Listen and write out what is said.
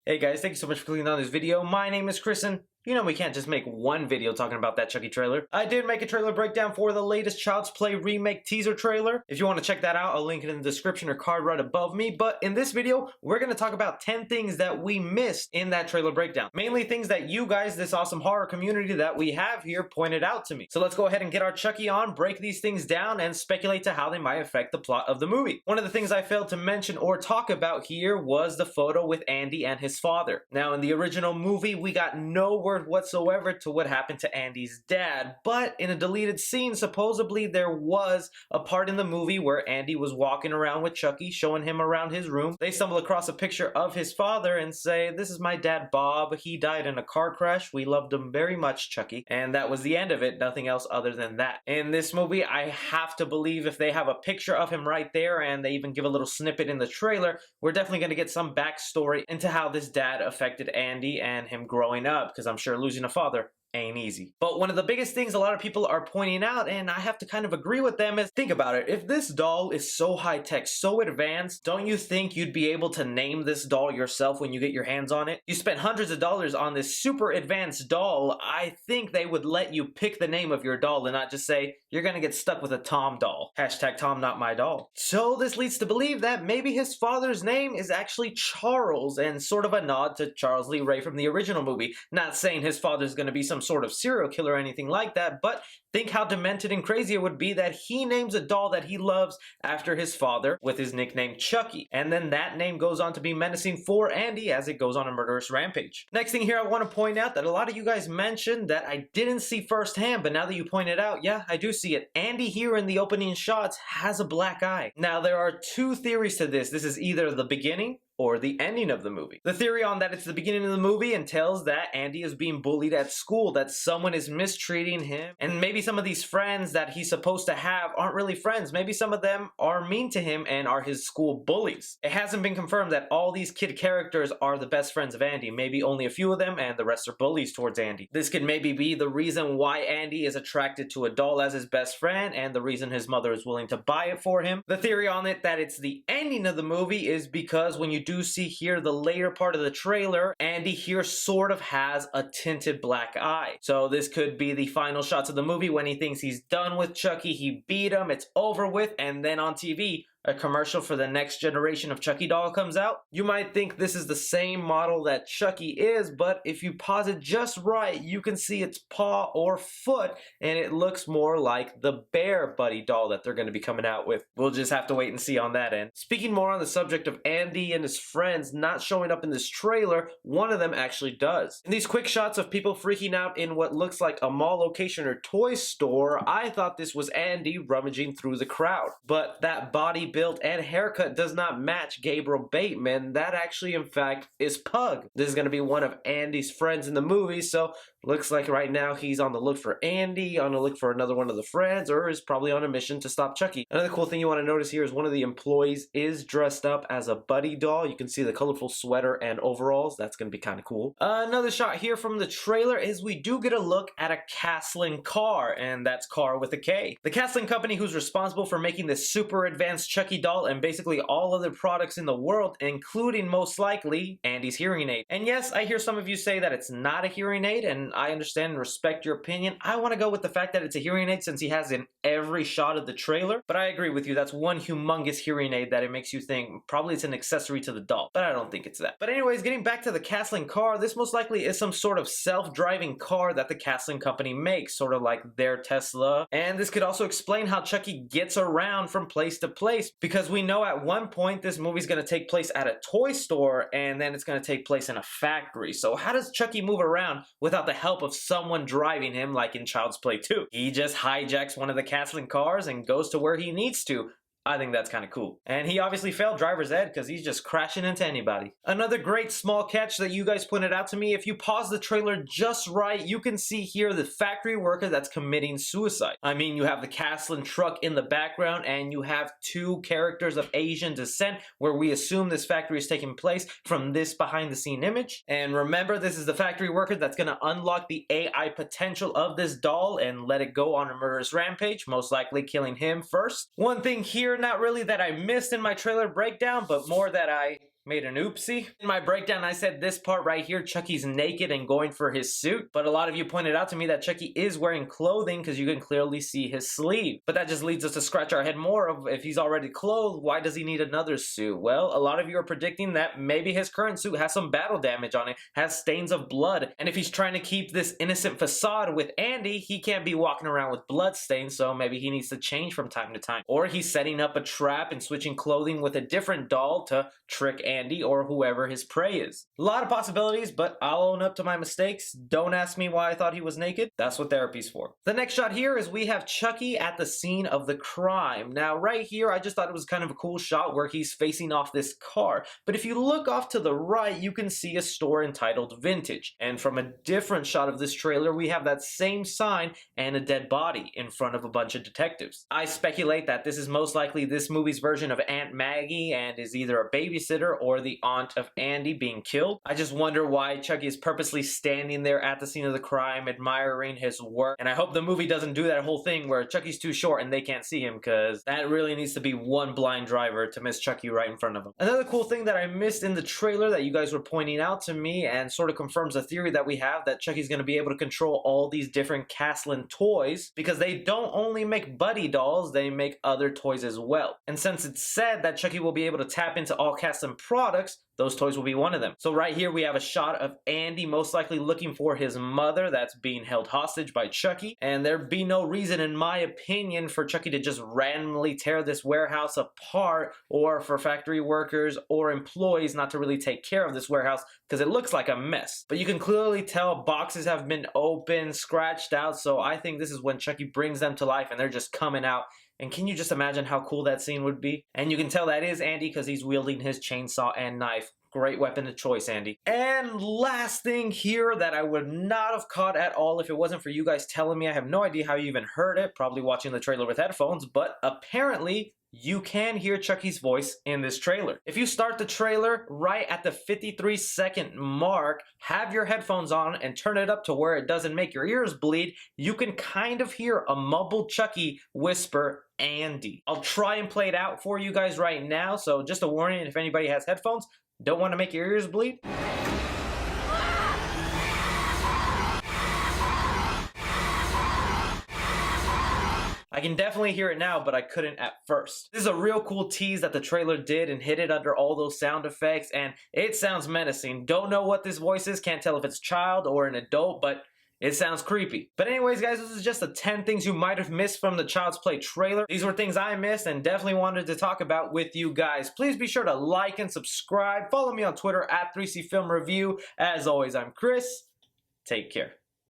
Hey guys, thank you so much for clicking on this video. My name is Chris, and you know we can't just make one video talking about that Chucky trailer. I did make a trailer breakdown for the latest Child's Play remake teaser trailer. If you want to check that out, I'll link it in the description or card right above me. But in this video, we're going to talk about 10 things that we missed in that trailer breakdown. Mainly things that you guys, this awesome horror community that we have here, pointed out to me. So let's go ahead and get our Chucky on, break these things down, and speculate to how they might affect the plot of the movie. One of the things I failed to mention or talk about here was the photo with Andy and his father. Now, in the original movie, we got no word whatsoever to what happened to Andy's dad, but in a deleted scene, supposedly there was a part in the movie where Andy was walking around with Chucky, showing him around his room. They stumble across a picture of his father and say, "This is my dad, Bob. He died in a car crash. We loved him very much, Chucky." And that was the end of it, nothing else other than that. In this movie, I have to believe if they have a picture of him right there and they even give a little snippet in the trailer, we're definitely going to get some backstory into how this dad affected Andy and him growing up, because I'm sure losing a father ain't easy. But one of the biggest things a lot of people are pointing out, and I have to kind of agree with them, is think about it. If this doll is so high-tech, so advanced, don't you think you'd be able to name this doll yourself when you get your hands on it? You spent hundreds of dollars on this super advanced doll. I think they would let you pick the name of your doll and not just say, "You're gonna get stuck with a Tom doll." Hashtag Tom not my doll. So this leads to believe that maybe his father's name is actually Charles, and sort of a nod to Charles Lee Ray from the original movie. Not saying his father's gonna be some sort of serial killer or anything like that, but think how demented and crazy it would be that he names a doll that he loves after his father with his nickname Chucky, and then that name goes on to be menacing for Andy as it goes on a murderous rampage. Next thing here, I want to point out that a lot of you guys mentioned that I didn't see firsthand, but now that you pointed out, yeah, I do see it. Andy here in the opening shots has a black eye. Now there are two theories to this. This is either the beginning or the ending of the movie. The theory on that it's the beginning of the movie entails that Andy is being bullied at school, that someone is mistreating him, and maybe some of these friends that he's supposed to have aren't really friends. Maybe some of them are mean to him and are his school bullies. It hasn't been confirmed that all these kid characters are the best friends of Andy. Maybe only a few of them and the rest are bullies towards Andy. This could maybe be the reason why Andy is attracted to a doll as his best friend and the reason his mother is willing to buy it for him. The theory on it that it's the ending of the movie is because when you do see here the later part of the trailer, Andy here sort of has a tinted black eye. So this could be the final shots of the movie when he thinks he's done with Chucky, he beat him, it's over with, and then on TV, a commercial for the next generation of Chucky doll comes out. You might think this is the same model that Chucky is, but if you pause it just right, you can see its paw or foot, and it looks more like the Bear Buddy doll that they're going to be coming out with. We'll just have to wait and see on that end. Speaking more on the subject of Andy and his friends not showing up in this trailer, one of them actually does. In these quick shots of people freaking out in what looks like a mall location or toy store, I thought this was Andy rummaging through the crowd. But that body build and haircut does not match Gabriel Bateman. That actually, in fact, is Pug. This is going to be one of Andy's friends in the movie, so looks like right now he's on the look for Andy, on the look for another one of the friends, or is probably on a mission to stop Chucky. Another cool thing you want to notice here is one of the employees is dressed up as a Buddy doll. You can see the colorful sweater and overalls. That's going to be kind of cool. Another shot here from the trailer is we do get a look at a Castling car, and that's car with a K. The Castling company who's responsible for making this super advanced Chucky doll and basically all other products in the world, including most likely Andy's hearing aid. And yes, I hear some of you say that it's not a hearing aid, and I understand and respect your opinion. I want to go with the fact that it's a hearing aid since he has in every shot of the trailer, but I agree with you. That's one humongous hearing aid that it makes you think probably it's an accessory to the doll, but I don't think it's that. But anyways, getting back to the Castling car, this most likely is some sort of self-driving car that the Castling company makes, sort of like their Tesla, and this could also explain how Chucky gets around from place to place, because we know at one point this movie's going to take place at a toy store and then it's going to take place in a factory. So how does Chucky move around without the help of someone driving him like in Child's Play 2? He just hijacks one of the Castling cars and goes to where he needs to. I think that's kind of cool. And he obviously failed driver's ed because he's just crashing into anybody. Another great small catch that you guys pointed out to me, if you pause the trailer just right, you can see here the factory worker that's committing suicide. I mean, you have the Castling truck in the background and you have two characters of Asian descent where we assume this factory is taking place from this behind the scene image. And remember, this is the factory worker that's going to unlock the AI potential of this doll and let it go on a murderous rampage, most likely killing him first. One thing here, not really that I missed in my trailer breakdown, but more that I made an oopsie. In my breakdown, I said this part right here, Chucky's naked and going for his suit, but a lot of you pointed out to me that Chucky is wearing clothing because you can clearly see his sleeve. But that just leads us to scratch our head more of, if he's already clothed, why does he need another suit? Well, a lot of you are predicting that maybe his current suit has some battle damage on it, has stains of blood, and if he's trying to keep this innocent facade with Andy, he can't be walking around with blood stains, so maybe he needs to change from time to time. Or he's setting up a trap and switching clothing with a different doll to trick Andy or whoever his prey is. A lot of possibilities, but I'll own up to my mistakes. Don't ask me why I thought he was naked. That's what therapy's for. The next shot here is we have Chucky at the scene of the crime. Now, right here, I just thought it was kind of a cool shot where he's facing off this car. But if you look off to the right, you can see a store entitled Vintage. And from a different shot of this trailer, we have that same sign and a dead body in front of a bunch of detectives. I speculate that this is most likely this movie's version of Aunt Maggie and is either a babysitter or the aunt of Andy being killed. I just wonder why Chucky is purposely standing there at the scene of the crime, admiring his work. And I hope the movie doesn't do that whole thing where Chucky's too short and they can't see him, because that really needs to be one blind driver to miss Chucky right in front of him. Another cool thing that I missed in the trailer that you guys were pointing out to me and sort of confirms a theory that we have, that Chucky's going to be able to control all these different Castlin toys, because they don't only make Buddy dolls, they make other toys as well. And since it's said that Chucky will be able to tap into all Castlin products, those toys will be one of them. So right here we have a shot of Andy most likely looking for his mother that's being held hostage by Chucky. And there'd be no reason, in my opinion, for Chucky to just randomly tear this warehouse apart, or for factory workers or employees not to really take care of this warehouse, because it looks like a mess. But you can clearly tell boxes have been opened, scratched out, so I think this is when Chucky brings them to life and they're just coming out. And can you just imagine how cool that scene would be? And you can tell that is Andy because he's wielding his chainsaw and knife. Great weapon of choice, Andy. And last thing here that I would not have caught at all if it wasn't for you guys telling me. I have no idea how you even heard it, probably watching the trailer with headphones, but apparently you can hear Chucky's voice in this trailer. If you start the trailer right at the 53-second mark, have your headphones on and turn it up to where it doesn't make your ears bleed, you can kind of hear a mumbled Chucky whisper, Andy. I'll try and play it out for you guys right now, so just a warning if anybody has headphones, don't want to make your ears bleed. I can definitely hear it now, but I couldn't at first. This is a real cool tease that the trailer did and hid it under all those sound effects, and it sounds menacing. Don't know what this voice is, can't tell if it's a child or an adult, but it sounds creepy. But anyways, guys, this is just the 10 things you might have missed from the Child's Play trailer. These were things I missed and definitely wanted to talk about with you guys. Please be sure to like and subscribe. Follow me on Twitter at 3C Film Review. As always, I'm Chris. Take care.